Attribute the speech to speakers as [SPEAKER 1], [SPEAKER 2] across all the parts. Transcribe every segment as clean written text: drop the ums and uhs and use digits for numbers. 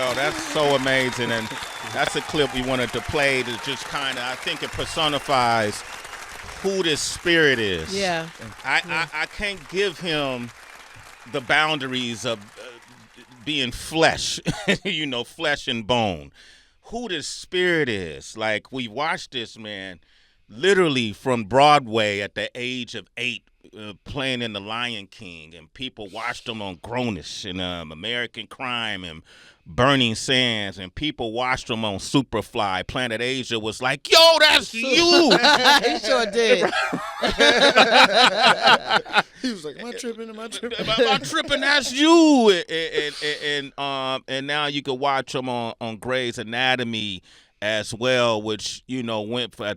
[SPEAKER 1] Yo, that's so amazing, and that's a clip we wanted to play to just kind of, I think it personifies who this spirit is.
[SPEAKER 2] Yeah.
[SPEAKER 1] I can't give him the boundaries of being flesh, flesh and bone. Who this spirit is. Like, we watched this man literally from Broadway at the age of 8, playing in The Lion King, and people watched him on Grownish and American Crime and Burning Sands, and people watched him on Superfly. Planet Asia was like, yo, that's you.
[SPEAKER 2] He sure did.
[SPEAKER 3] He was like, am I tripping? Am I
[SPEAKER 1] tripping? That's you. And now you can watch him on Grey's Anatomy as well, which, went for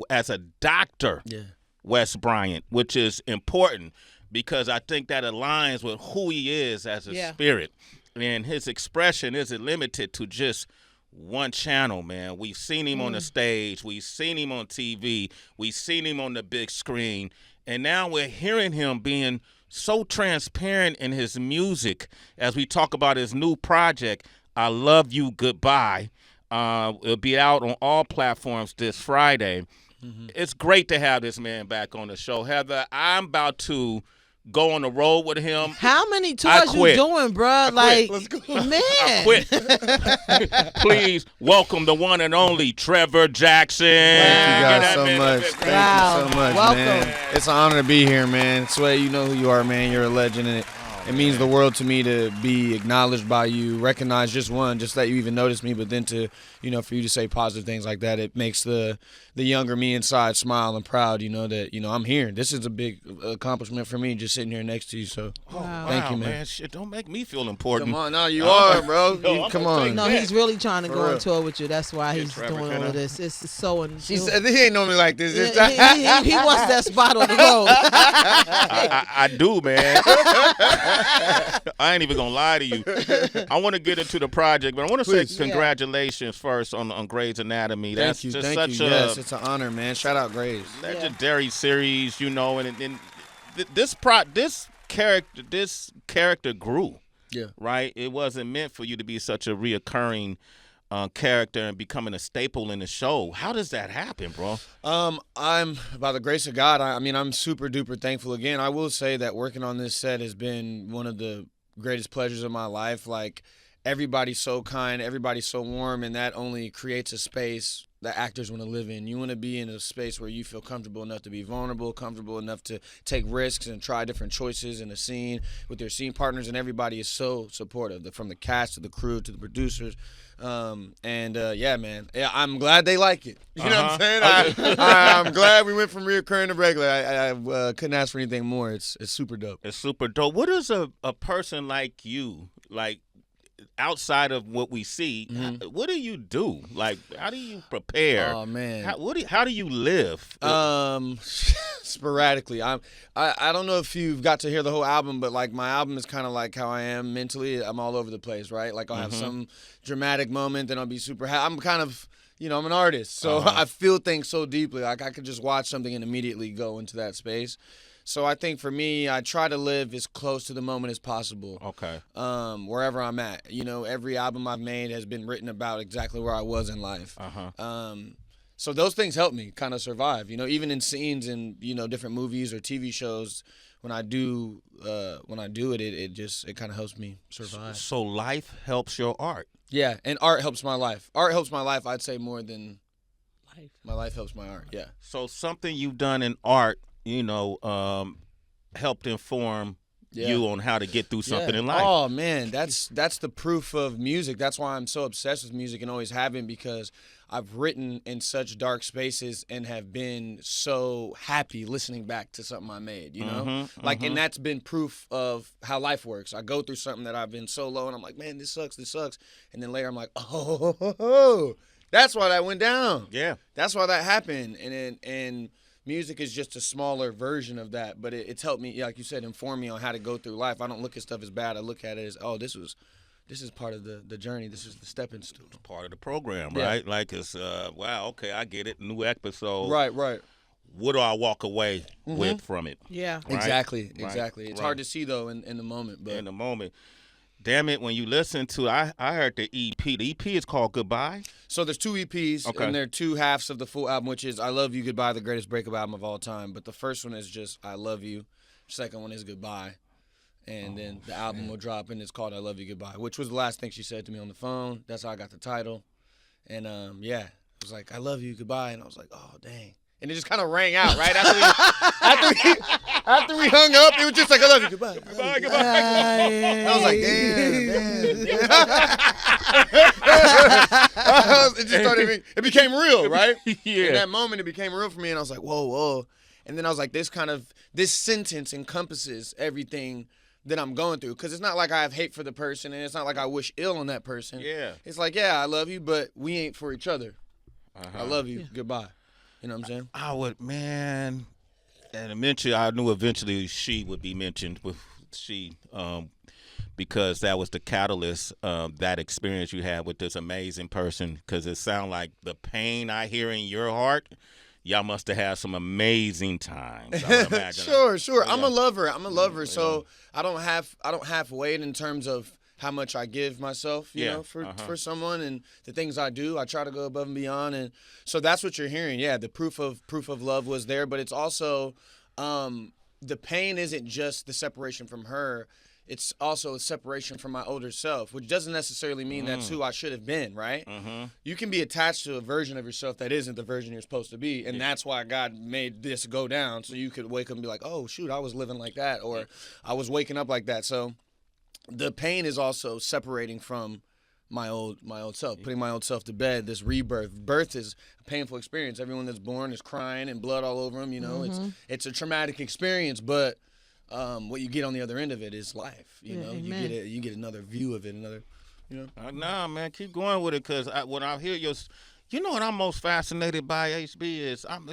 [SPEAKER 1] as a doctor.
[SPEAKER 3] Yeah.
[SPEAKER 1] Wes Bryant, which is important because I think that aligns with who he is as a spirit. And his expression isn't limited to just one channel, man. We've seen him on the stage. We've seen him on TV. We've seen him on the big screen. And now we're hearing him being so transparent in his music as we talk about his new project, I Love You Goodbye. It'll be out on all platforms this Friday. Mm-hmm. It's great to have this man back on the show. Heather, I'm about to go on the road with him.
[SPEAKER 2] How many tours you doing, bro? Like,
[SPEAKER 3] let's go.
[SPEAKER 2] Man.
[SPEAKER 1] I quit. Please welcome the one and only Trevor Jackson.
[SPEAKER 3] Thank you guys so much. Thank you so much,
[SPEAKER 2] welcome.
[SPEAKER 3] man. It's an honor to be here, man. Sway, you know who you are, man. You're a legend, and it means the world to me to be acknowledged by you, recognized just that you even noticed me, but then to, for you to say positive things like that, it makes the younger me inside smile and proud, that, I'm here. This is a big accomplishment for me, just sitting here next to you, so thank you, man.
[SPEAKER 1] Shit, don't make me feel important.
[SPEAKER 3] Come on, no, you are, bro. Come on.
[SPEAKER 2] No, he's really trying to
[SPEAKER 3] For
[SPEAKER 2] go
[SPEAKER 3] real.
[SPEAKER 2] on tour with you. That's why he's
[SPEAKER 1] Trevor,
[SPEAKER 2] doing all of this. It's so...
[SPEAKER 3] She said he ain't normally like this.
[SPEAKER 2] He wants that spot on the road.
[SPEAKER 1] I do, man. I ain't even gonna lie to you. I want to get into the project, but I want to say congratulations first on Grey's Anatomy. That's
[SPEAKER 3] Thank you.
[SPEAKER 1] just
[SPEAKER 3] Thank
[SPEAKER 1] such
[SPEAKER 3] you.
[SPEAKER 1] a
[SPEAKER 3] Yes, it's an honor, man. Shout out Grey's.
[SPEAKER 1] legendary series, and this character grew.
[SPEAKER 3] Yeah.
[SPEAKER 1] Right. It wasn't meant for you to be such a reoccurring character and becoming a staple in the show. How does that happen, bro?
[SPEAKER 3] I'm, by the grace of God, I'm super duper thankful. Again, I will say that working on this set has been one of the greatest pleasures of my life. Like, everybody's so kind, everybody's so warm, and that only creates a space that actors want to live in. You want to be in a space where you feel comfortable enough to be vulnerable, comfortable enough to take risks and try different choices in a scene with your scene partners, and everybody is so supportive, from the cast to the crew to the producers. Yeah, man. Yeah, I'm glad they like it. You know what I'm saying? I'm glad we went from reoccurring to regular. I couldn't ask for anything more. It's super dope.
[SPEAKER 1] It's super dope. What is a person like you, like, outside of what we see, what do you do? Like, how do you prepare?
[SPEAKER 3] Oh, man.
[SPEAKER 1] How do you live?
[SPEAKER 3] Sporadically. I don't know if you've got to hear the whole album, but like my album is kind of like how I am mentally. I'm all over the place, right? Like I'll have some dramatic moment, then I'll be super happy. I'm kind of, I'm an artist, so I feel things so deeply. Like I could just watch something and immediately go into that space. So I think for me, I try to live as close to the moment as possible.
[SPEAKER 1] Okay.
[SPEAKER 3] Wherever I'm at. Every album I've made has been written about exactly where I was in life. So those things help me kind of survive. Even in scenes in, different movies or TV shows, when I do it, it kind of helps me survive.
[SPEAKER 1] So life helps your art.
[SPEAKER 3] Yeah, and art helps my life. Art helps my life, I'd say, more than life. My life helps my art, yeah.
[SPEAKER 1] So something you've done in art, helped inform you on how to get through something in life.
[SPEAKER 3] Oh, man, that's the proof of music. That's why I'm so obsessed with music and always have been, because I've written in such dark spaces and have been so happy listening back to something I made, and that's been proof of how life works. I go through something that I've been so low and I'm like, man, this sucks. And then later I'm like, oh, that's why that went down.
[SPEAKER 1] Yeah.
[SPEAKER 3] That's why that happened. And music is just a smaller version of that, but it's helped me, like you said, inform me on how to go through life. I don't look at stuff as bad. I look at it as, oh, this is part of the journey. This is the stepping stool.
[SPEAKER 1] It's part of the program, right? Like it's, wow, okay, I get it. New episode.
[SPEAKER 3] Right.
[SPEAKER 1] What do I walk away with from it?
[SPEAKER 2] Yeah.
[SPEAKER 1] Right?
[SPEAKER 3] Exactly.
[SPEAKER 1] Right.
[SPEAKER 3] It's hard to see, though, in the moment. But
[SPEAKER 1] in the moment. damn it, when you listen to, I heard the EP. The EP is called Goodbye.
[SPEAKER 3] So there's 2 EPs,
[SPEAKER 1] Okay.
[SPEAKER 3] and they're 2 halves of the full album, which is I Love You, Goodbye, the greatest breakup album of all time. But the first one is just I Love You. Second one is Goodbye. And then the album will drop, and it's called I Love You, Goodbye, which was the last thing she said to me on the phone. That's how I got the title. And, yeah, it was like, I love you, goodbye. And I was like, oh, dang. And it just kind of rang out, right? After we hung up, it was just like, I love you, goodbye.
[SPEAKER 1] Goodbye, goodbye.
[SPEAKER 3] I was like, damn. It just started, it became real, right?
[SPEAKER 1] Yeah.
[SPEAKER 3] In that moment, it became real for me, and I was like, whoa, whoa. And then I was like, this sentence encompasses everything that I'm going through. Because it's not like I have hate for the person, and it's not like I wish ill on that person.
[SPEAKER 1] Yeah.
[SPEAKER 3] It's like, yeah, I love you, but we ain't for each other.
[SPEAKER 1] Uh-huh.
[SPEAKER 3] I love you, goodbye. You know what I'm saying?
[SPEAKER 1] I would, man, and eventually I knew eventually she would be mentioned with because that was the catalyst of that experience you had with this amazing person. Because it sounded like the pain I hear in your heart, y'all must have had some amazing times. I would imagine.
[SPEAKER 3] Sure.
[SPEAKER 1] Yeah.
[SPEAKER 3] I'm a lover. So I don't half weight in terms of how much I give myself, you know, for someone, and the things I do. I try to go above and beyond, and so that's what you're hearing. Yeah, the proof of love was there, but it's also the pain isn't just the separation from her. It's also a separation from my older self, which doesn't necessarily mean that's who I should have been, right?
[SPEAKER 1] Mm-hmm.
[SPEAKER 3] You can be attached to a version of yourself that isn't the version you're supposed to be, and that's why God made this go down, so you could wake up and be like, oh, shoot, I was living like that, or I was waking up like that. So the pain is also separating from my old self, putting my old self to bed. This rebirth. Birth is a painful experience. Everyone that's born is crying and blood all over them. You know, it's a traumatic experience, but what you get on the other end of it is life. You know, you get another view of it, another. You know.
[SPEAKER 1] Nah, man, keep going with it, because when I hear your. You know what I'm most fascinated by, HB, is I'm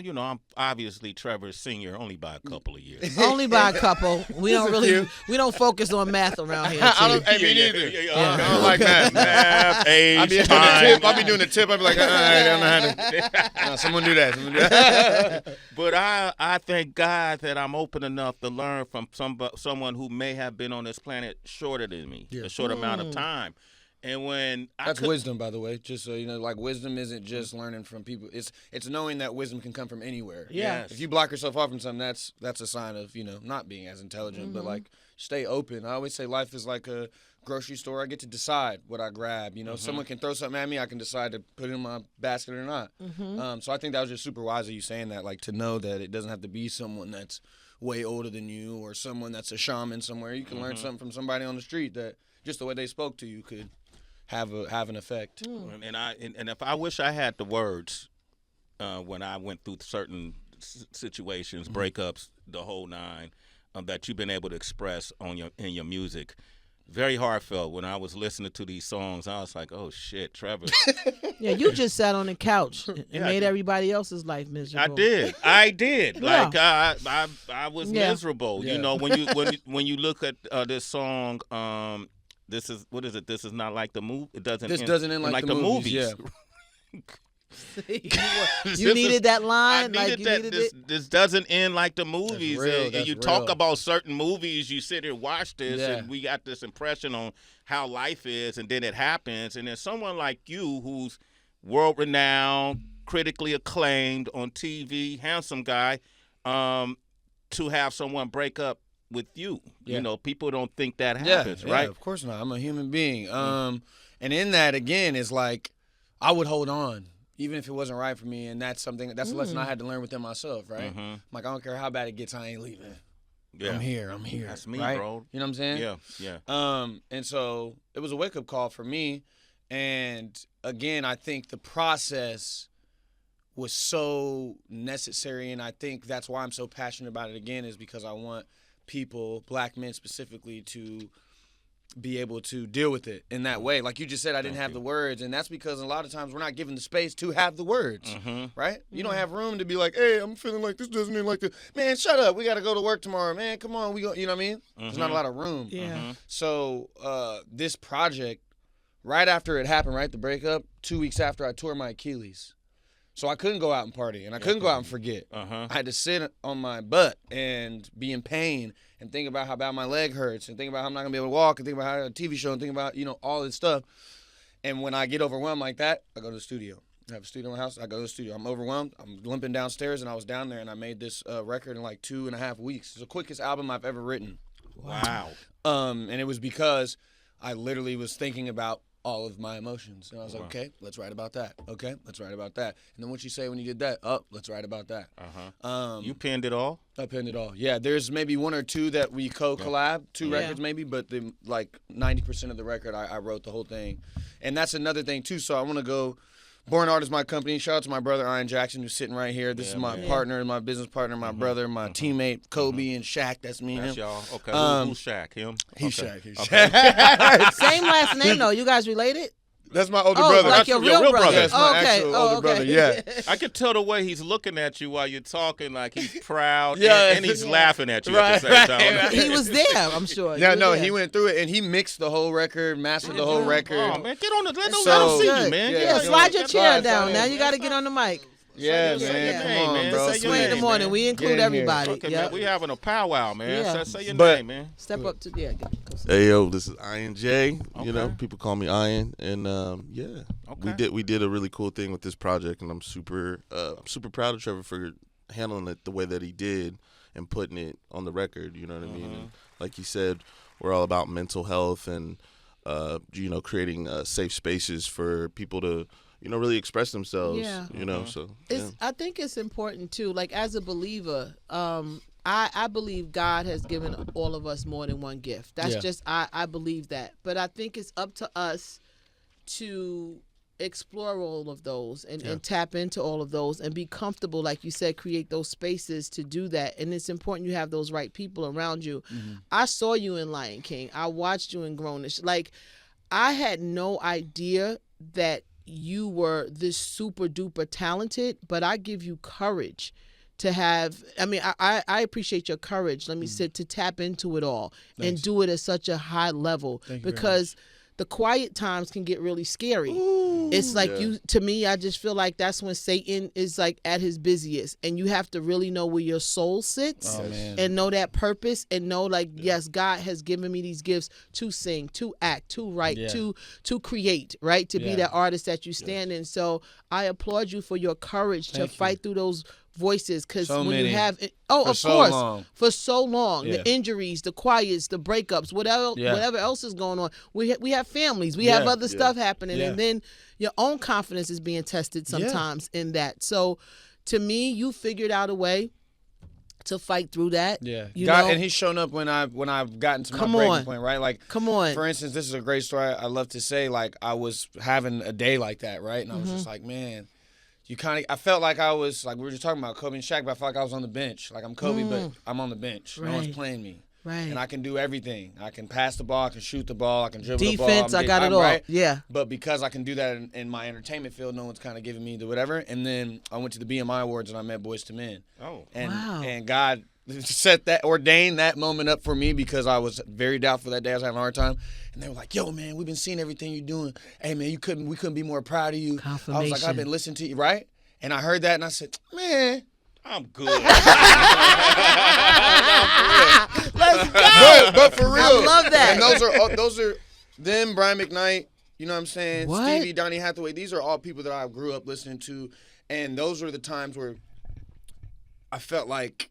[SPEAKER 1] obviously Trevor's senior only by a couple of years.
[SPEAKER 2] Only by a couple. We don't focus on math around here.
[SPEAKER 3] I don't. Me neither. I don't like math.
[SPEAKER 1] Math, age, time.
[SPEAKER 3] I'll be doing the tip. I'll be like, I don't know how to. Someone do that.
[SPEAKER 1] But I thank God that I'm open enough to learn from someone who may have been on this planet shorter than me, a short amount of time. And when
[SPEAKER 3] that's wisdom, by the way, just so you know, like wisdom isn't just learning from people. It's knowing that wisdom can come from anywhere.
[SPEAKER 2] Yeah.
[SPEAKER 3] If you block yourself off from something, that's a sign of, you know, not being as intelligent. But like, stay open. I always say life is like a grocery store. I get to decide what I grab. You know, someone can throw something at me, I can decide to put it in my basket or not. So I think that was just super wise of you saying that, like, to know that it doesn't have to be someone that's way older than you or someone that's a shaman somewhere. You can learn something from somebody on the street that just the way they spoke to you could have an effect.
[SPEAKER 1] And if I wish I had the words when I went through certain situations, breakups, the whole nine, that you've been able to express in your music. Very heartfelt. When I was listening to these songs, I was like, oh shit, Trevor.
[SPEAKER 2] Yeah, you just sat on the couch and made everybody else's life miserable.
[SPEAKER 1] I did.
[SPEAKER 2] Yeah.
[SPEAKER 1] Like I was miserable.
[SPEAKER 3] Yeah.
[SPEAKER 1] You know, when you look at this song, this is, what is it? This is not like the movie. Doesn't end like the movies.
[SPEAKER 3] Yeah.
[SPEAKER 2] You needed that line.
[SPEAKER 1] I needed that. This doesn't end like the movies. And you talk about certain movies. You sit here, watch this, and we got this impression on how life is, and then it happens, and then someone like you, who's world renowned, critically acclaimed on TV, handsome guy, to have someone break up with you. You know, people don't think that happens, right?
[SPEAKER 3] Of course not. I'm a human being. And in that, again, is like, I would hold on, even if it wasn't right for me. And that's a lesson I had to learn within myself, right? Like, I don't care how bad it gets, I ain't leaving. Yeah. I'm here.
[SPEAKER 1] That's me,
[SPEAKER 3] right?
[SPEAKER 1] bro.
[SPEAKER 3] You know what I'm saying?
[SPEAKER 1] Yeah.
[SPEAKER 3] And so it was a wake-up call for me. And again, I think the process was so necessary. And I think that's why I'm so passionate about it again, is because I want people, black men specifically, to be able to deal with it in that way. Like you just said, I didn't have the words, and that's because a lot of times we're not given the space to have the words, right? You don't have room to be like, hey, I'm feeling like this doesn't mean like this. Man, shut up. We got to go to work tomorrow. Man, come on. You know what I mean? There's not a lot of room.
[SPEAKER 2] Yeah.
[SPEAKER 3] So this project, right after it happened, right, the breakup, 2 weeks after I tore my Achilles. So I couldn't go out and party, and I couldn't go out and forget. I had to sit on my butt and be in pain and think about how bad my leg hurts and think about how I'm not going to be able to walk and think about how I have a TV show and think about, all this stuff. And when I get overwhelmed like that, I go to the studio. I have a studio in my house. I go to the studio. I'm overwhelmed. I'm limping downstairs, and I was down there, and I made this record in like 2.5 weeks. It's the quickest album I've ever written.
[SPEAKER 1] Wow.
[SPEAKER 3] And it was because I literally was thinking about all of my emotions. And I was like, okay, let's write about that. Okay, let's write about that. And then what you say when you did that? Oh, let's write about that.
[SPEAKER 1] You penned it all?
[SPEAKER 3] I penned it all. Yeah, there's maybe 1 or 2 that we co-collab, 2 records maybe, but 90% of the record, I wrote the whole thing. And that's another thing, too. So I want to go, Born Artist, my company. Shout out to my brother, Ian Jackson, who's sitting right here. This is my partner, my business partner, my brother, my teammate, Kobe and Shaq. That's me and him.
[SPEAKER 1] That's y'all. Okay, who's Shaq? Him?
[SPEAKER 3] He's
[SPEAKER 1] okay.
[SPEAKER 3] Shaq. He's Shaq.
[SPEAKER 2] Same last name, though. You guys related?
[SPEAKER 3] That's my older brother.
[SPEAKER 2] Like your real brother.
[SPEAKER 3] That's my actual older brother, yeah.
[SPEAKER 1] I can tell the way he's looking at you while you're talking, like he's proud, and he's laughing at you at the same time.
[SPEAKER 2] Right. He was there, I'm sure.
[SPEAKER 3] He went through it, and he mixed the whole record, mastered the whole record.
[SPEAKER 1] Oh, man, get on the, let them see you, man.
[SPEAKER 2] Yeah, slide your chair down. Now you got to get on the mic.
[SPEAKER 3] Yeah, man. Come on, bro.
[SPEAKER 2] It's 3 in the morning. We include everybody.
[SPEAKER 1] Okay, man, we having a powwow, man.
[SPEAKER 2] Yeah.
[SPEAKER 1] Say your name, man.
[SPEAKER 2] Step up to
[SPEAKER 4] Hey yo, this is Ian J.
[SPEAKER 1] Okay.
[SPEAKER 4] People call me Ian, and we did a really cool thing with this project, and I'm super proud of Trevor for handling it the way that he did and putting it on the record. You know what I mean? And like he said, we're all about mental health and creating safe spaces for people to really express themselves.
[SPEAKER 2] Yeah.
[SPEAKER 4] So
[SPEAKER 2] I think it's important too. Like as a believer, I believe God has given all of us more than one gift. That's just I believe that. But I think it's up to us to explore all of those and tap into all of those and be comfortable, like you said, create those spaces to do that. And it's important you have those right people around you. I saw you in Lion King. I watched you in Grownish. Like I had no idea that you were this super duper talented, but I give you courage to have, I appreciate your courage, let me say, to tap into it all and do it at such a high level, because the quiet times can get really scary. It's like to me, I just feel like that's when Satan is like at his busiest, and you have to really know where your soul sits and know that purpose and know yes, God has given me these gifts to sing, to act, to write, to create, right? To be that artist that you stand in. So I applaud you for your courage to fight through those voices, because you have for so long the injuries, the quiets, the breakups, whatever else is going on, we have families, we have other stuff happening, and then your own confidence is being tested sometimes in that. So to me, you figured out a way to fight through that.
[SPEAKER 3] And he's shown up when I've gotten to my breaking point, right? Like, come on. For instance, this is a great story I love to say. Like, I was having a day like that, right? And I was just like, man, I felt like I was, like we were just talking about Kobe and Shaq, but I felt like I was on the bench. Like I'm Kobe, but I'm on the bench. No one's playing me.
[SPEAKER 2] Right.
[SPEAKER 3] And I can do everything. I can pass the ball, I can shoot the ball, I can dribble the ball.
[SPEAKER 2] Defense, I got it all.
[SPEAKER 3] Right?
[SPEAKER 2] Yeah.
[SPEAKER 3] But because I can do that in my entertainment field, no one's kind of giving me the whatever. And then I went to the BMI Awards and I met Boyz II Men.
[SPEAKER 1] Oh.
[SPEAKER 3] And God ordained that moment up for me, because I was very doubtful that day. I was having a hard time. And they were like, yo, man, we've been seeing everything you're doing. Hey, man, we couldn't be more proud of you.
[SPEAKER 2] Confirmation.
[SPEAKER 3] I was like, I've been listening to you, right? And I heard that and I said, man,
[SPEAKER 1] I'm good.
[SPEAKER 2] Let's go.
[SPEAKER 3] But for real.
[SPEAKER 2] I love that.
[SPEAKER 3] And those are them, Brian McKnight, you know what I'm saying?
[SPEAKER 2] What?
[SPEAKER 3] Stevie, Donny Hathaway. These are all people that I grew up listening to. And those were the times where I felt like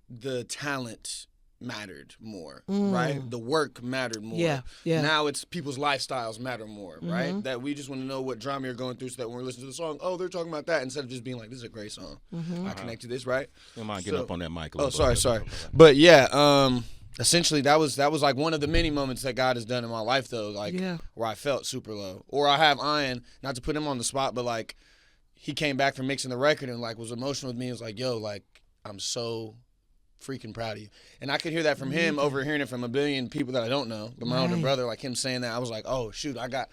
[SPEAKER 3] the talent mattered more, right? The work mattered more.
[SPEAKER 2] Yeah.
[SPEAKER 3] Now it's people's lifestyles matter more, right? That we just want to know what drama you're going through, so that when we listen to the song, oh, they're talking about that, instead of just being like, this is a great song. I connect to this, right?
[SPEAKER 1] You mind getting up on that mic a
[SPEAKER 3] Oh,
[SPEAKER 1] little
[SPEAKER 3] sorry. But yeah, essentially that was like one of the many moments that God has done in my life, though, like where I felt super low. Or I have Ian, not to put him on the spot, but like he came back from mixing the record and like was emotional with me. It was like, yo, like I'm so freaking proud of you. And I could hear that from him, overhearing it from a billion people that I don't know. But my older brother, like him saying that, I was like, oh shoot, I got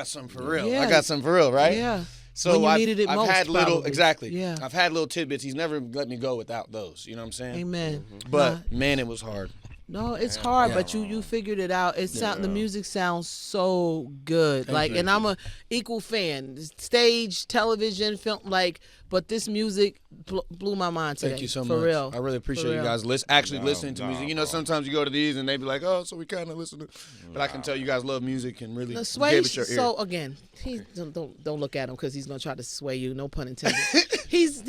[SPEAKER 3] something for real. I got something for real, right?
[SPEAKER 2] Yeah.
[SPEAKER 3] So
[SPEAKER 2] when you needed it
[SPEAKER 3] I've
[SPEAKER 2] most,
[SPEAKER 3] had little
[SPEAKER 2] probably. Yeah.
[SPEAKER 3] I've had little tidbits. He's never let me go without those. You know what I'm saying?
[SPEAKER 2] Amen.
[SPEAKER 3] But man, it was hard.
[SPEAKER 2] No, it's hard, but you figured it out. The music sounds so good. And I'm a equal fan. Stage, television, film, but this music blew my mind today.
[SPEAKER 3] Thank you so
[SPEAKER 2] much. For real.
[SPEAKER 3] I really appreciate you guys listening to music. You know, sometimes you go to these and they be like, oh, so we kind of listen to, but I can tell you guys love music and really give it your ear.
[SPEAKER 2] So again, don't look at him because he's gonna try to sway you. No pun intended. He's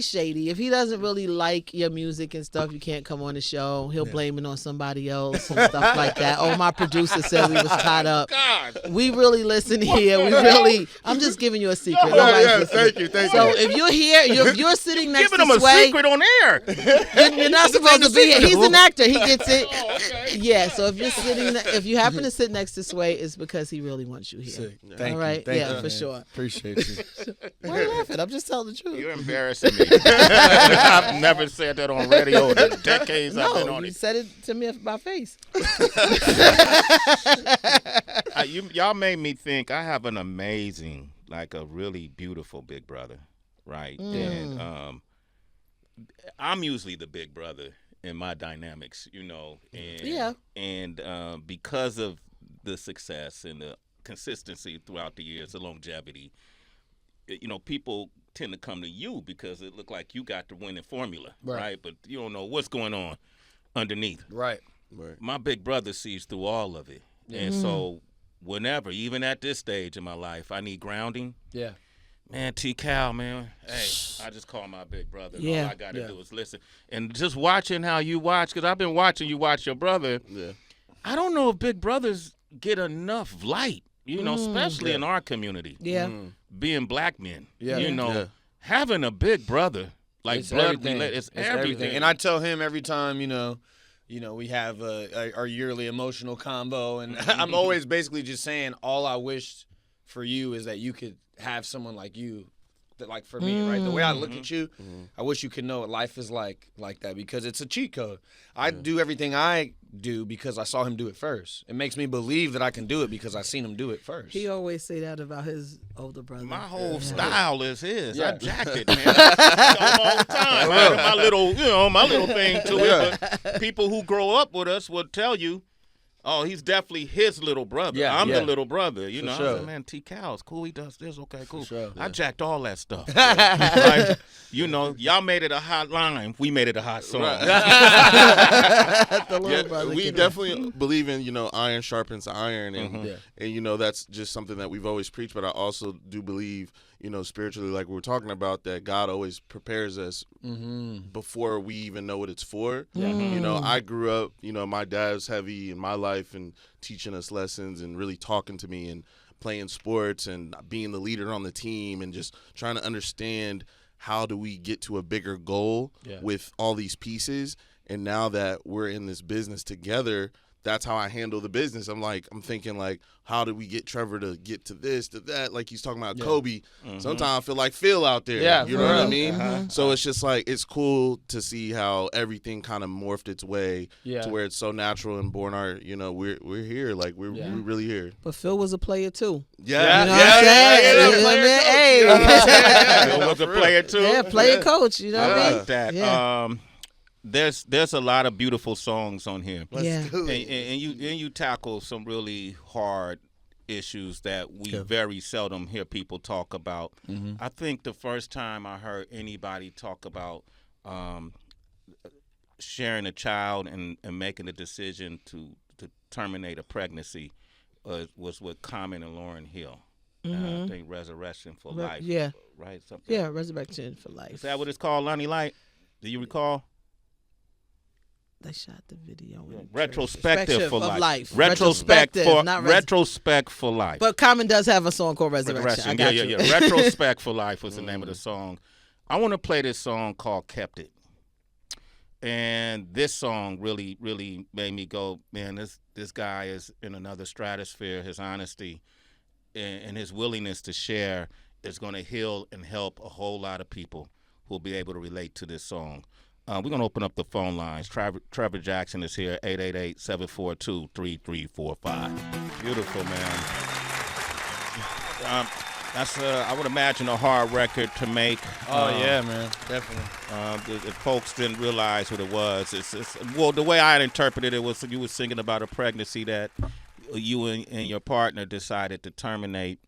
[SPEAKER 2] shady. If he doesn't really like your music and stuff, you can't come on the show. He'll blame it on somebody else and stuff like that. Oh, my producer said we was tied up.
[SPEAKER 1] God.
[SPEAKER 2] We really listen here. I'm just giving you a secret.
[SPEAKER 3] Thank you.
[SPEAKER 2] So if you're here, if you're sitting next to Sway.
[SPEAKER 1] Giving him a secret on air.
[SPEAKER 2] You're not supposed to be here. He's an actor. He gets it.
[SPEAKER 1] Oh, okay.
[SPEAKER 2] Yeah, so if you happen to sit next to Sway, it's because he really wants you here.
[SPEAKER 3] Sick.
[SPEAKER 2] All
[SPEAKER 3] Thank
[SPEAKER 2] right?
[SPEAKER 3] you.
[SPEAKER 2] Yeah, for sure.
[SPEAKER 3] Appreciate you.
[SPEAKER 2] Why are you laughing? I'm just telling the truth.
[SPEAKER 1] You're embarrassing me. I've never said that on radio in the decades I've been on
[SPEAKER 2] you
[SPEAKER 1] it.
[SPEAKER 2] said it to me in my face.
[SPEAKER 1] Y'all made me think I have an amazing, a really beautiful big brother, right? And I'm usually the big brother in my dynamics, and because of the success and the consistency throughout the years, the longevity, people tend to come to you because it looked like you got the winning formula, right? But you don't know what's going on underneath.
[SPEAKER 3] Right.
[SPEAKER 1] My big brother sees through all of it. And so whenever, even at this stage in my life, I need grounding.
[SPEAKER 3] Yeah.
[SPEAKER 1] Man, T-Cal, man, hey, I just call my big brother.
[SPEAKER 2] Yeah.
[SPEAKER 1] All I got to do is listen. And just watching how you watch, because I've been watching you watch your brother. Yeah. I don't know if big brothers get enough light, especially in our community.
[SPEAKER 2] Yeah.
[SPEAKER 1] Being black men.
[SPEAKER 3] Yeah.
[SPEAKER 1] Having a big brother,
[SPEAKER 3] it's
[SPEAKER 1] blood
[SPEAKER 3] everything.
[SPEAKER 1] It's everything.
[SPEAKER 3] And I tell him every time, we have our yearly emotional combo, and I'm always basically just saying, all I wish for you is that you could have someone like you, that for me, right? The way I look at you, I wish you could know what life is like that, because it's a cheat code. I do everything I do because I saw him do it first. It makes me believe that I can do it because I seen him do it first.
[SPEAKER 2] He always say that about his older brother.
[SPEAKER 1] My whole style is his. I jacked it, man. All the time. I have my little thing to it. But people who grow up with us will tell you, oh, he's definitely his little brother.
[SPEAKER 3] Yeah,
[SPEAKER 1] I'm the little brother. Sure. I said, man, T-Cal's cool. He does this. Okay, cool.
[SPEAKER 3] Sure,
[SPEAKER 1] I jacked all that stuff. Y'all made it a hot line. We made it a hot song.
[SPEAKER 4] We definitely believe in, iron sharpens iron. And, and that's just something that we've always preached. But I also do believe, spiritually, like we were talking about, that God always prepares us before we even know what it's for. Yeah. I grew up, my dad's heavy in my life and teaching us lessons and really talking to me and playing sports and being the leader on the team and just trying to understand how do we get to a bigger goal with all these pieces. And now that we're in this business together, that's how I handle the business. I'm thinking how do we get Trevor to get to this, to that? Like he's talking about Kobe. Sometimes I feel like Phil out there.
[SPEAKER 3] Yeah,
[SPEAKER 4] you know what I mean? So it's just it's cool to see how everything kind of morphed its way to where it's so natural and born art. We're here. We're really here.
[SPEAKER 2] But Phil was a player too.
[SPEAKER 4] Yeah.
[SPEAKER 2] You know what I'm saying?
[SPEAKER 1] Phil was a player too.
[SPEAKER 2] Yeah, player coach. You know what I mean?
[SPEAKER 1] That.
[SPEAKER 2] Yeah.
[SPEAKER 1] There's a lot of beautiful songs on here.
[SPEAKER 2] Yeah.
[SPEAKER 1] And you tackle some really hard issues that we very seldom hear people talk about. I think the first time I heard anybody talk about sharing a child and making a decision to terminate a pregnancy was with Common and Lauryn Hill. I think Resurrection for Life.
[SPEAKER 2] Yeah.
[SPEAKER 1] Right? Something.
[SPEAKER 2] Yeah, Resurrection for Life.
[SPEAKER 1] Is that what it's called, Lonnie Light? Do you recall?
[SPEAKER 2] They shot the video.
[SPEAKER 1] Retrospective for Life.
[SPEAKER 2] Retrospect for
[SPEAKER 1] Life.
[SPEAKER 2] But Common does have a song called Resurrection. I got you.
[SPEAKER 1] Retrospect for Life was the name of the song. I want to play this song called Kept It. And this song really, really made me go, man, this guy is in another stratosphere. His honesty and his willingness to share is going to heal and help a whole lot of people who will be able to relate to this song. We're going to open up the phone lines. Trevor Jackson is here, 888-742-3345. Beautiful, man. That's I would imagine a hard record to make.
[SPEAKER 3] Oh yeah, man, definitely.
[SPEAKER 1] If folks didn't realize what it was, well, the way I interpreted it was you were singing about a pregnancy that you and your partner decided to terminate,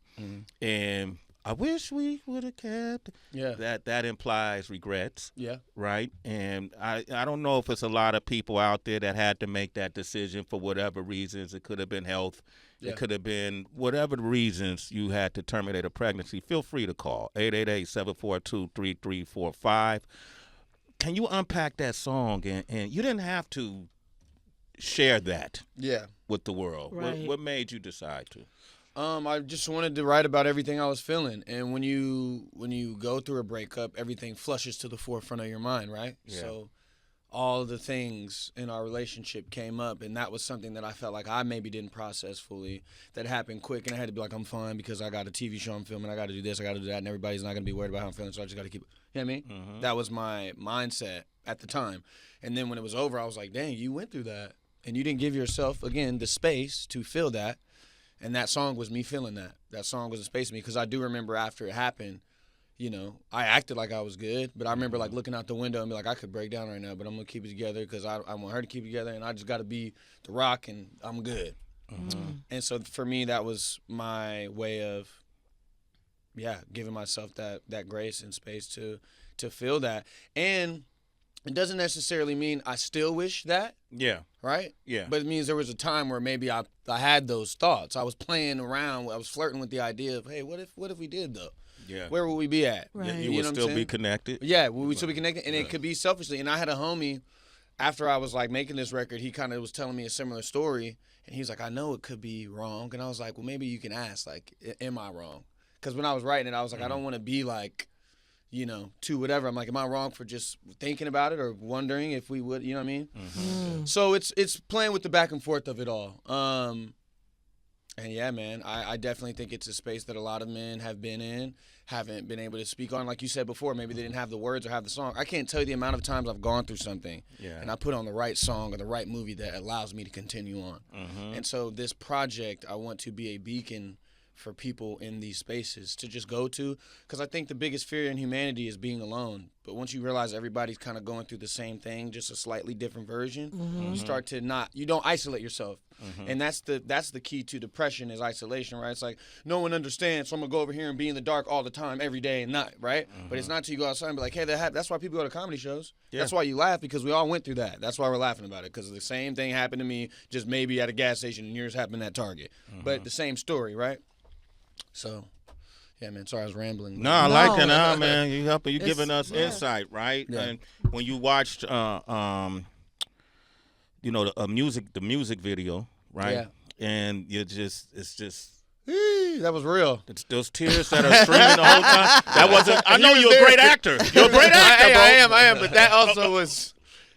[SPEAKER 1] and I wish we would have kept.
[SPEAKER 3] Yeah.
[SPEAKER 1] That implies regrets.
[SPEAKER 3] Yeah.
[SPEAKER 1] Right. And I don't know if it's a lot of people out there that had to make that decision for whatever reasons. It could have been health. Yeah. It could have been whatever the reasons you had to terminate a pregnancy. Feel free to call 888-742-3345. Can you unpack that song? And you didn't have to share that.
[SPEAKER 3] Yeah.
[SPEAKER 1] With the world.
[SPEAKER 2] Right.
[SPEAKER 1] What made you decide to?
[SPEAKER 3] I just wanted to write about everything I was feeling, and when you go through a breakup, everything flushes to the forefront of your mind, right?
[SPEAKER 1] Yeah.
[SPEAKER 3] So all the things in our relationship came up, and that was something that I felt like I maybe didn't process fully. That happened quick, and I had to be like, I'm fine because I got a TV show I'm filming, I got to do this, I got to do that, and everybody's not going to be worried about how I'm feeling, so I just got to keep it. You know what I mean? Mm-hmm. That was my mindset at the time. And then when it was over, I was like, dang, you went through that, and you didn't give yourself, again, the space to feel that. And that song was me feeling that. That song was a space to me because I do remember after it happened, you know, I acted like I was good, but I remember like looking out the window and be like, I could break down right now, but I'm going to keep it together because I want her to keep it together, and I just got to be the rock, and I'm good. Mm-hmm. And so for me, that was my way of, giving myself that grace and space to feel that. And it doesn't necessarily mean I still wish that.
[SPEAKER 1] Yeah.
[SPEAKER 3] Right?
[SPEAKER 1] Yeah.
[SPEAKER 3] But it means there was a time where maybe I had those thoughts. I was playing around. I was flirting with the idea of, hey, what if we did, though?
[SPEAKER 1] Yeah.
[SPEAKER 3] Where would we be at?
[SPEAKER 2] Right.
[SPEAKER 1] You would still be connected.
[SPEAKER 3] Yeah, would we still be connected? And it could be selfishly. And I had a homie, after I was, like, making this record, he kind of was telling me a similar story. And he was like, I know it could be wrong. And I was like, well, maybe you can ask, like, am I wrong? Because when I was writing it, I was like, I don't want to be, like, you know, to whatever. I'm like, am I wrong for just thinking about it or wondering if we would, you know what I mean? Mm-hmm. So it's playing with the back and forth of it all. And yeah, man, I definitely think it's a space that a lot of men have been in, haven't been able to speak on. Like you said before, maybe they didn't have the words or have the song. I can't tell you the amount of times I've gone through something and I put on the right song or the right movie that allows me to continue on. Mm-hmm. And so this project, I want to be a beacon for people in these spaces to just go to, because I think the biggest fear in humanity is being alone. But once you realize everybody's kind of going through the same thing, just a slightly different version, you start to you don't isolate yourself. And that's the key to depression is isolation, right? It's like no one understands, so I'm gonna go over here and be in the dark all the time, every day and not, right? But it's not till you go outside and be like, hey, that's why people go to comedy shows. Yeah. That's why you laugh, because we all went through that. That's why we're laughing about it, because the same thing happened to me, just maybe at a gas station, and yours happened at Target. But the same story, right? So, yeah, man. Sorry, I was rambling.
[SPEAKER 1] No, I like it, man. You helping, you giving us insight, right?
[SPEAKER 3] Yeah.
[SPEAKER 1] And when you watched, you know, the music video, right?
[SPEAKER 3] Yeah.
[SPEAKER 1] And it's just.
[SPEAKER 3] That was real.
[SPEAKER 1] It's those tears that are streaming the whole time. That wasn't. I know you're a great actor. You're a great actor, bro.
[SPEAKER 3] I am. But that also was.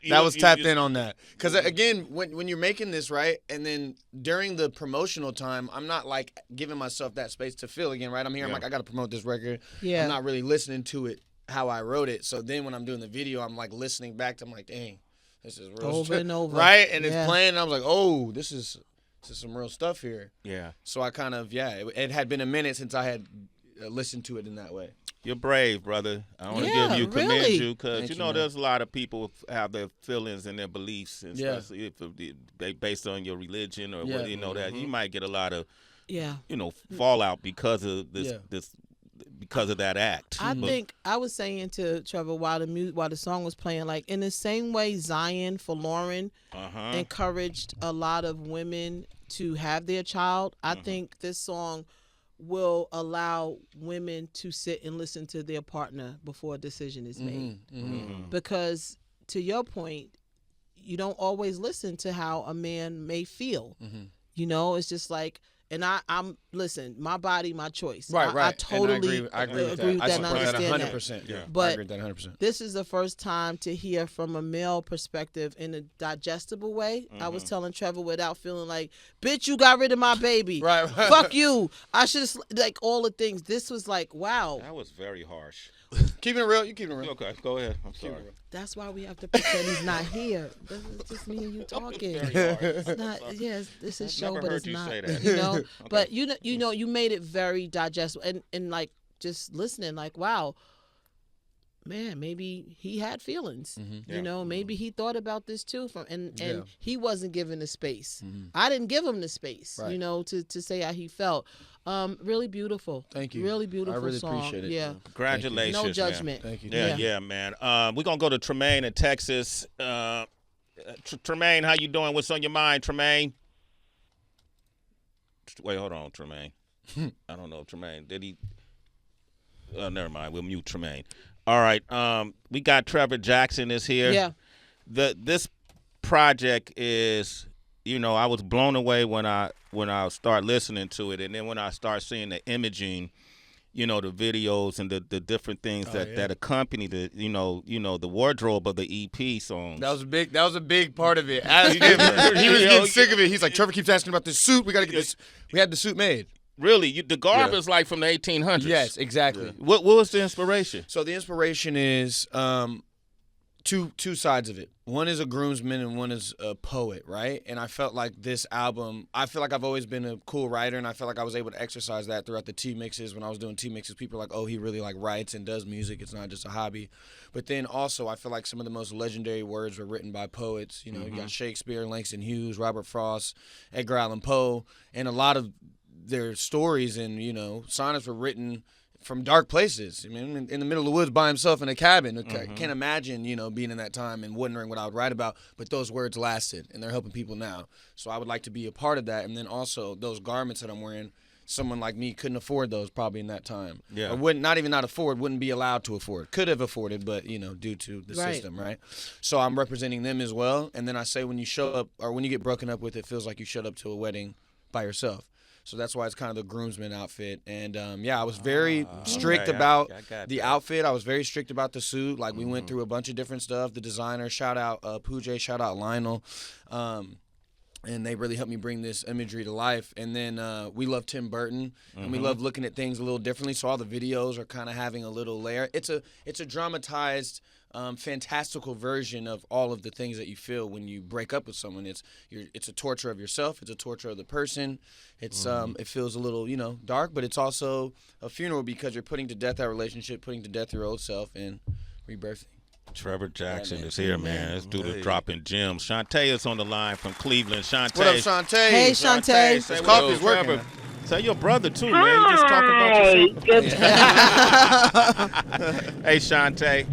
[SPEAKER 3] That was tapped in on that. Because, again, when you're making this, right, and then during the promotional time, I'm not, like, giving myself that space to feel again, right? I'm here, I'm like, I got to promote this record. Yeah. I'm not really listening to it how I wrote it. So then when I'm doing the video, I'm, like, listening back to I'm like, dang, this is real
[SPEAKER 2] over and over.
[SPEAKER 3] Right? And it's playing, and I was like, oh, this is some real stuff here.
[SPEAKER 1] Yeah.
[SPEAKER 3] So I kind of, it had been a minute since I had listened to it in that way.
[SPEAKER 1] You're brave, brother. I want to commend you, because, there's a lot of people have their feelings and their beliefs, and especially if they based on your religion or whether that you might get a lot of, fallout because of this because of that act.
[SPEAKER 2] I think I was saying to Trevor while the song was playing, like in the same way Zion for Lauren encouraged a lot of women to have their child, I think this song will allow women to sit and listen to their partner before a decision is made. Because to your point, you don't always listen to how a man may feel. It's just like, and I'm listen, my body, my choice.
[SPEAKER 3] Right.
[SPEAKER 2] I totally
[SPEAKER 3] I agree with that.
[SPEAKER 2] and understand that.
[SPEAKER 3] 100%. Yeah,
[SPEAKER 2] but
[SPEAKER 3] I agree with that 100%.
[SPEAKER 2] This is the first time to hear from a male perspective in a digestible way. I was telling Trevor without feeling like, bitch, you got rid of my baby.
[SPEAKER 3] Right.
[SPEAKER 2] Fuck you. I should have, like, all the things. This was like, wow.
[SPEAKER 1] That was very harsh.
[SPEAKER 3] Keeping it real. You keeping it real.
[SPEAKER 1] Okay, go ahead. I'm sorry.
[SPEAKER 2] That's why we have to pretend he's not here. This is just me and you talking. It's not. Yes, this is show, but it's not. You know. Okay. But you know, you made it very digestible, and like just listening, like wow. Man, maybe he had feelings. Mm-hmm. You know, maybe he thought about this too. And he wasn't given the space. Mm-hmm. I didn't give him the space. Right. You know, to say how he felt. Really beautiful.
[SPEAKER 3] Thank you.
[SPEAKER 2] Really beautiful
[SPEAKER 3] I really
[SPEAKER 2] song.
[SPEAKER 3] appreciate it.
[SPEAKER 2] Yeah.
[SPEAKER 1] Congratulations.
[SPEAKER 2] No judgment.
[SPEAKER 3] Man. Thank you.
[SPEAKER 1] Yeah, man. We're gonna go to Tremaine in Texas. Tremaine, how you doing? What's on your mind, Tremaine? Wait, hold on, Tremaine. I don't know, Tremaine. Did he? Never mind. We'll mute Tremaine. All right. We got Trevor Jackson is here.
[SPEAKER 2] Yeah.
[SPEAKER 1] This project is, you know, I was blown away when I start listening to it, and then when I start seeing the imaging, you know, the videos and the different things that accompany the you know the wardrobe of the EP songs.
[SPEAKER 3] That was a big part of it. He was getting sick of it. He's like, Trevor keeps asking about this suit. We got to get this. We had the suit made.
[SPEAKER 1] Really, the garb is like from the 1800s.
[SPEAKER 3] Yes, exactly.
[SPEAKER 1] Yeah. What was the inspiration?
[SPEAKER 3] So the inspiration is two sides of it. One is a groomsman and one is a poet, right? And I felt like this album, I feel like I've always been a cool writer, and I felt like I was able to exercise that throughout the T mixes. When I was doing T mixes, people were like, oh, he really like writes and does music. It's not just a hobby. But then also I feel like some of the most legendary words were written by poets. You know, you got Shakespeare, Langston Hughes, Robert Frost, Edgar Allan Poe, and a lot of their stories and, you know, sonnets were written from dark places. I mean, in the middle of the woods by himself in a cabin. I can't imagine, you know, being in that time and wondering what I would write about. But those words lasted, and they're helping people now. So I would like to be a part of that. And then also those garments that I'm wearing, someone like me couldn't afford those probably in that time. Yeah. Or wouldn't be allowed to afford. Could have afforded, but, you know, due to the system, right? So I'm representing them as well. And then I say when you show up or when you get broken up with, it feels like you showed up to a wedding by yourself. So that's why it's kind of the groomsman outfit. And, I was very strict about the outfit. I was very strict about the suit. Like, we went through a bunch of different stuff. The designer, shout out Pooja, shout out Lionel. And they really helped me bring this imagery to life. And then we love Tim Burton, and we love looking at things a little differently. So all the videos are kind of having a little layer. It's a dramatized, fantastical version of all of the things that you feel when you break up with someone. It's a torture of yourself. It's a torture of the person. It's it feels a little, you know, dark, but it's also a funeral because you're putting to death that relationship, putting to death your old self, and rebirthing.
[SPEAKER 1] Trevor Jackson is here, man. This dude is dropping gems. Shontay is on the line from Cleveland. Shontay.
[SPEAKER 3] What up, Shontay?
[SPEAKER 2] Hey, Shontay.
[SPEAKER 3] This coffee's working.
[SPEAKER 1] Tell your brother, too, man. You just talking about yourself. Hey, Shontay.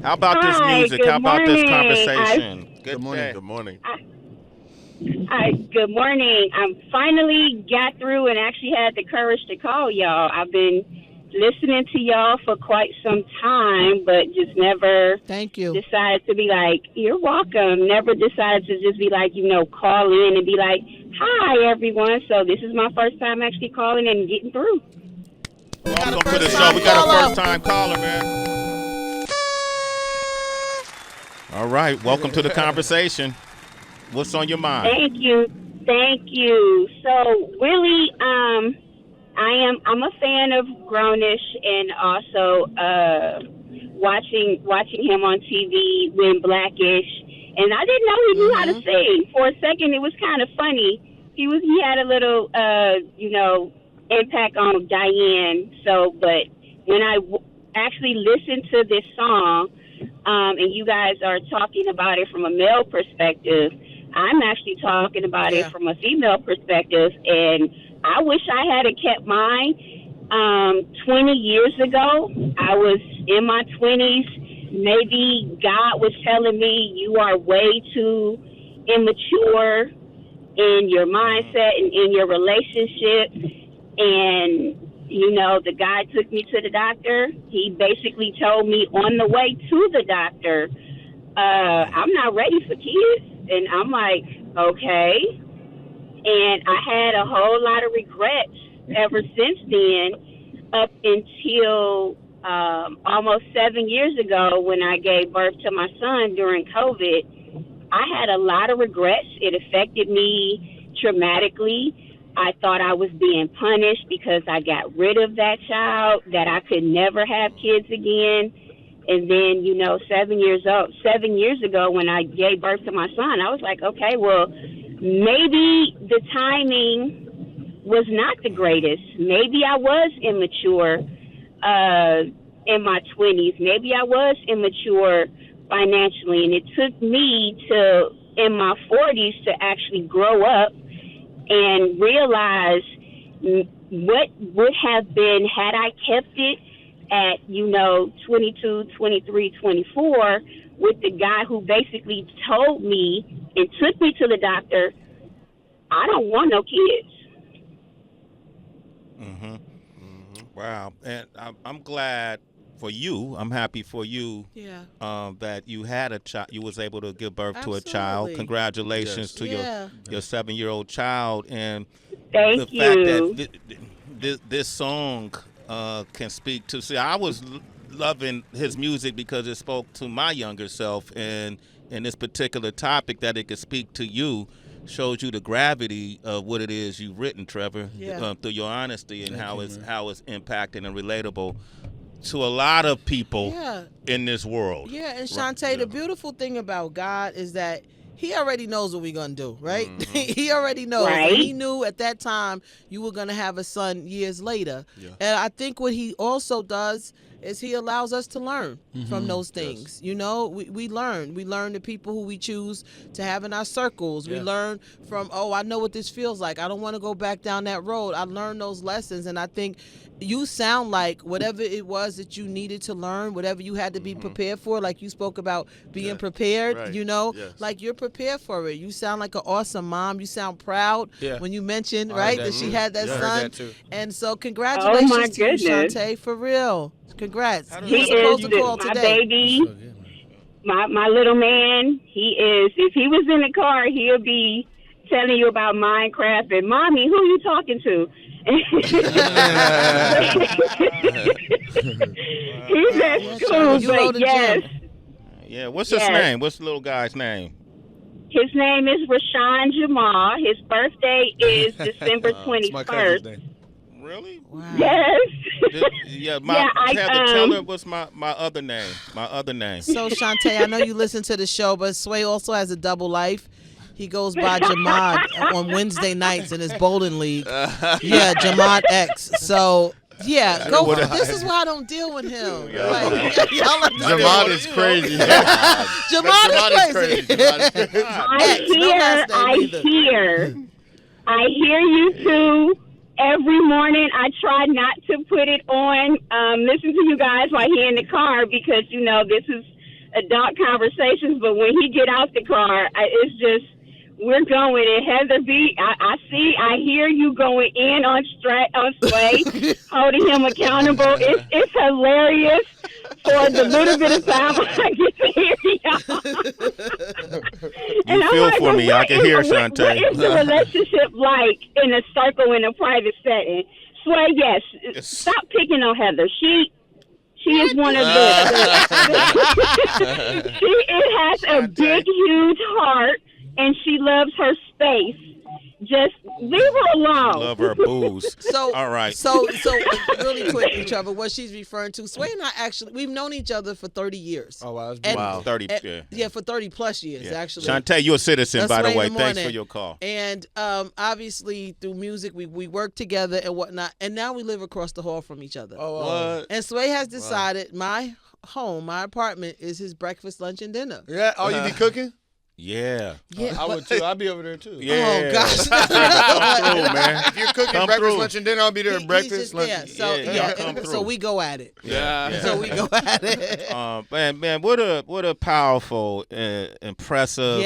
[SPEAKER 1] How about this music? How about this conversation?
[SPEAKER 4] Good morning. Good morning.
[SPEAKER 5] Hi, good morning. I finally got through and actually had the courage to call y'all. I've been listening to y'all for quite some time, but just never decided to be like, you're welcome. Never decided to just be like, you know, call in and be like, hi, everyone. So this is my first time actually calling and getting through.
[SPEAKER 1] Welcome to the show. We got a first-time caller, man. All right. Welcome to the conversation. What's on your mind?
[SPEAKER 5] Thank you. So really, I'm a fan of Grownish and also watching him on TV when Blackish, and I didn't know he knew how to sing. For a second, it was kind of funny. He had a little impact on Diane. So, but when I actually listened to this song, and you guys are talking about it from a male perspective, I'm actually talking about it from a female perspective, and I wish I had kept mine 20 years ago. I was in my 20s. Maybe God was telling me you are way too immature in your mindset and in your relationship. And, you know, the guy took me to the doctor. He basically told me on the way to the doctor, I'm not ready for kids. And I'm like, okay. And I had a whole lot of regrets ever since then, up until almost 7 years ago when I gave birth to my son during COVID. I had a lot of regrets. It affected me traumatically. I thought I was being punished because I got rid of that child, that I could never have kids again. And then, 7 years ago when I gave birth to my son, I was like, okay, well, maybe the timing was not the greatest. Maybe I was immature in my 20s. Maybe I was immature financially. And it took me in my 40s to actually grow up and realize what would have been had I kept it at, 22, 23, 24 with the guy who basically told me and took me to the doctor, I don't want no kids.
[SPEAKER 1] Mm-hmm. Mm-hmm. Wow. And I'm glad for you. I'm happy for you.
[SPEAKER 2] Yeah.
[SPEAKER 1] That you had a child. You was able to give birth
[SPEAKER 2] Absolutely.
[SPEAKER 1] to a child. Congratulations to your 7-year-old child. And
[SPEAKER 5] Thank
[SPEAKER 1] the
[SPEAKER 5] you.
[SPEAKER 1] fact that this song can speak to. See, I was loving his music because it spoke to my younger self, and in this particular topic, that it could speak to you, shows you the gravity of what it is you've written, Trevor, through your honesty and how it's impacting and relatable to a lot of people in this world.
[SPEAKER 2] Yeah, and Shontay, the beautiful thing about God is that he already knows what we're going to do, right? Mm-hmm. He already knows.
[SPEAKER 5] Right.
[SPEAKER 2] And he knew at that time you were going to have a son years later. Yeah. And I think what he also does is he allows us to learn from those things. Yes. We learn. We learn the people who we choose to have in our circles. Yeah. We learn from, I know what this feels like. I don't want to go back down that road. I learned those lessons, and I think you sound like whatever it was that you needed to learn, whatever you had to be prepared for, like you spoke about being prepared,
[SPEAKER 4] yes.
[SPEAKER 2] like you're prepared for it. You sound like an awesome mom. You sound proud when you mentioned, right, that she had that son.
[SPEAKER 3] That too.
[SPEAKER 2] And so congratulations to you, Shontay, for real. Congrats.
[SPEAKER 5] He is my baby, my little man. He is. If he was in the car, he'll be telling you about Minecraft and Mommy, who you talking to? He's at school, but yes.
[SPEAKER 1] Yeah, what's his name? What's the little guy's name?
[SPEAKER 5] His name is Rashawn Jamal. His birthday is December 21st.
[SPEAKER 1] Really?
[SPEAKER 2] Wow.
[SPEAKER 5] Yes.
[SPEAKER 1] Tell her what's my other name. My other name.
[SPEAKER 2] So Shontay, I know you listen to the show, but Sway also has a double life. He goes by Jamad on Wednesday nights in his bowling league. Yeah, Jamad X. So this is why I don't deal with him.
[SPEAKER 3] Jamad is crazy.
[SPEAKER 2] Jamad is crazy.
[SPEAKER 5] I hear you too. Every morning I try not to put it on, listen to you guys while he's in the car because, this is adult conversations. But when he get out the car, it's just, we're going. And Heather B, I hear you going in on Sway, holding him accountable. It's hilarious for the little bit of time I get to hear y'all.
[SPEAKER 1] You feel for me. I can hear Shontay.
[SPEAKER 5] What is the relationship like in a circle in a private setting? Sway, yes. Stop picking on Heather. She is one of the she has a big, huge heart, and she loves her space. Just leave her alone.
[SPEAKER 1] Love her booze. All right.
[SPEAKER 2] So really quickly, Trevor, what she's referring to, Sway and I we've known each other for 30 years.
[SPEAKER 3] Oh, wow. That's beautiful.
[SPEAKER 1] 30,
[SPEAKER 2] yeah, for 30 plus years, actually.
[SPEAKER 1] Shontay, you're a citizen, by the way. Thanks for your call.
[SPEAKER 2] And obviously, through music, we work together and whatnot. And now we live across the hall from each other.
[SPEAKER 3] Oh,
[SPEAKER 1] what?
[SPEAKER 2] And Sway has decided my apartment, is his breakfast, lunch, and dinner.
[SPEAKER 3] Yeah. Oh, you be cooking?
[SPEAKER 1] Yeah.
[SPEAKER 3] I would too. I'd be over there too.
[SPEAKER 1] Yeah.
[SPEAKER 2] Oh gosh.
[SPEAKER 1] Come through, man.
[SPEAKER 3] If you're cooking breakfast, lunch, and dinner, I'll be there at breakfast, lunch.
[SPEAKER 2] Yeah. So we go at it.
[SPEAKER 3] Yeah.
[SPEAKER 2] So we go at it.
[SPEAKER 1] Man, what a powerful, impressive,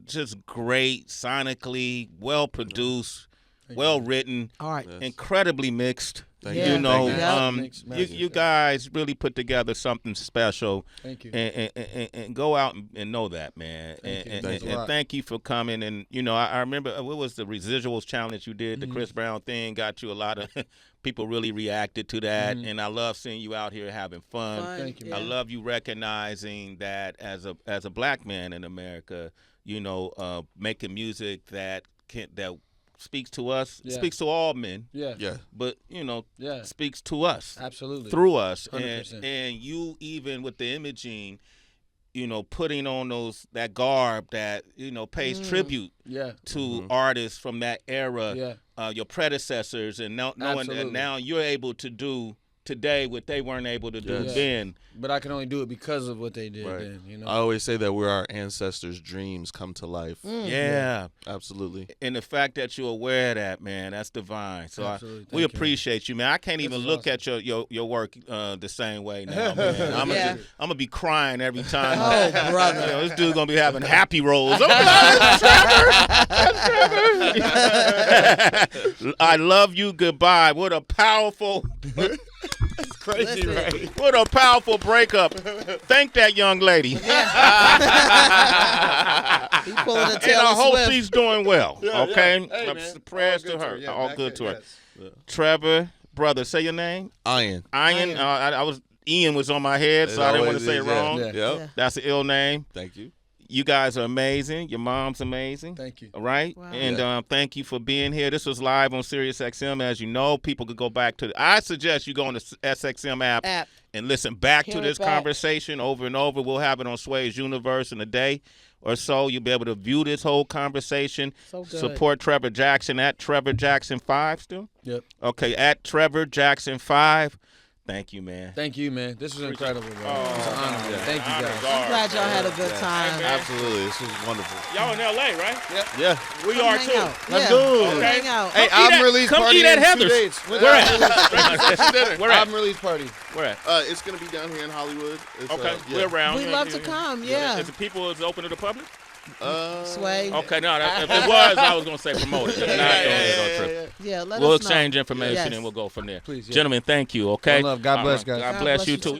[SPEAKER 1] just great, sonically well produced, well written,
[SPEAKER 2] all right,
[SPEAKER 1] incredibly mixed. You guys really put together something special.
[SPEAKER 3] Thank you.
[SPEAKER 1] And go out and know that, man. And thank you for coming. And I remember what was the residuals challenge you did, the Chris Brown thing, got you a lot of people really reacted to that. And I love seeing you out here having fun.
[SPEAKER 3] Thank you.
[SPEAKER 1] I love you recognizing that as a black man in America, making music that speaks to us. It speaks to all men.
[SPEAKER 3] Yeah.
[SPEAKER 1] But, speaks to us.
[SPEAKER 3] Absolutely.
[SPEAKER 1] Through us.
[SPEAKER 3] 100%.
[SPEAKER 1] And you, even with the imaging, putting on that garb that, pays tribute to artists from that era, your predecessors, and knowing that now you're able to do today what they weren't able to do then.
[SPEAKER 3] But I can only do it because of what they did then,
[SPEAKER 4] I always say that where our ancestors' dreams come to life.
[SPEAKER 1] Yeah.
[SPEAKER 4] Absolutely.
[SPEAKER 1] And the fact that you're aware of that, man, that's divine. So we appreciate you, man. I can't even look at your work the same way now, man. I'm going to be crying every time.
[SPEAKER 2] Oh, brother.
[SPEAKER 1] This dude's going to be having happy rolls. Oh, that's Trevor. That's Trevor. I love you. Goodbye. What a powerful...
[SPEAKER 3] That's crazy, right?
[SPEAKER 1] What a powerful breakup. Thank that young lady.
[SPEAKER 2] He pulling the tail
[SPEAKER 1] and I hope
[SPEAKER 2] Swift.
[SPEAKER 1] she's doing well. Okay?
[SPEAKER 3] Hey, man.
[SPEAKER 1] Prayers to her.
[SPEAKER 3] Yeah,
[SPEAKER 1] all good to her.
[SPEAKER 3] Yes.
[SPEAKER 1] Trevor, brother, say your name.
[SPEAKER 4] Ian.
[SPEAKER 1] Ian was on my head, so I didn't want to say it wrong.
[SPEAKER 3] Yeah.
[SPEAKER 1] That's an ill name.
[SPEAKER 4] Thank you.
[SPEAKER 1] You guys are amazing. Your mom's amazing.
[SPEAKER 3] Thank you.
[SPEAKER 1] All right?
[SPEAKER 2] Wow.
[SPEAKER 1] And thank you for being here. This was live on Sirius XM. As you know, people could go back to I suggest you go on the SXM app. And listen back to this conversation over and over. We'll have it on Sway's Universe in a day or so. You'll be able to view this whole conversation.
[SPEAKER 2] So good.
[SPEAKER 1] Support Trevor Jackson at Trevor Jackson 5 still?
[SPEAKER 3] Yep.
[SPEAKER 1] Okay, at Trevor Jackson 5. Thank you, man.
[SPEAKER 3] Thank you, man. This was incredible, bro.
[SPEAKER 1] Oh,
[SPEAKER 3] it's an honor, man. Thank you, guys.
[SPEAKER 2] I'm glad y'all had a good time.
[SPEAKER 4] Absolutely. This was wonderful.
[SPEAKER 1] Y'all in L.A., right?
[SPEAKER 4] Yeah.
[SPEAKER 1] We are too.
[SPEAKER 3] Let's go.
[SPEAKER 2] Come hang out.
[SPEAKER 3] Hey, album release
[SPEAKER 1] come
[SPEAKER 3] party
[SPEAKER 1] eat at
[SPEAKER 3] in 2
[SPEAKER 1] Heather's.
[SPEAKER 3] days.
[SPEAKER 1] Where at? Where at?
[SPEAKER 3] Album release party.
[SPEAKER 1] Where at?
[SPEAKER 4] It's going to be down here in Hollywood.
[SPEAKER 1] Okay, we're around.
[SPEAKER 2] We'd love to come,
[SPEAKER 1] Is the people open to the public?
[SPEAKER 2] Sway.
[SPEAKER 1] Okay, no, if it was, I was going to say promote it. If not, don't trip.
[SPEAKER 2] Yeah, let
[SPEAKER 1] We'll
[SPEAKER 2] us know.
[SPEAKER 1] exchange information
[SPEAKER 2] Yes.
[SPEAKER 1] and we'll go from there.
[SPEAKER 3] Please, yeah.
[SPEAKER 1] Gentlemen, thank you, okay?
[SPEAKER 3] One love. God bless,
[SPEAKER 1] All right.
[SPEAKER 3] guys.
[SPEAKER 1] God bless you too.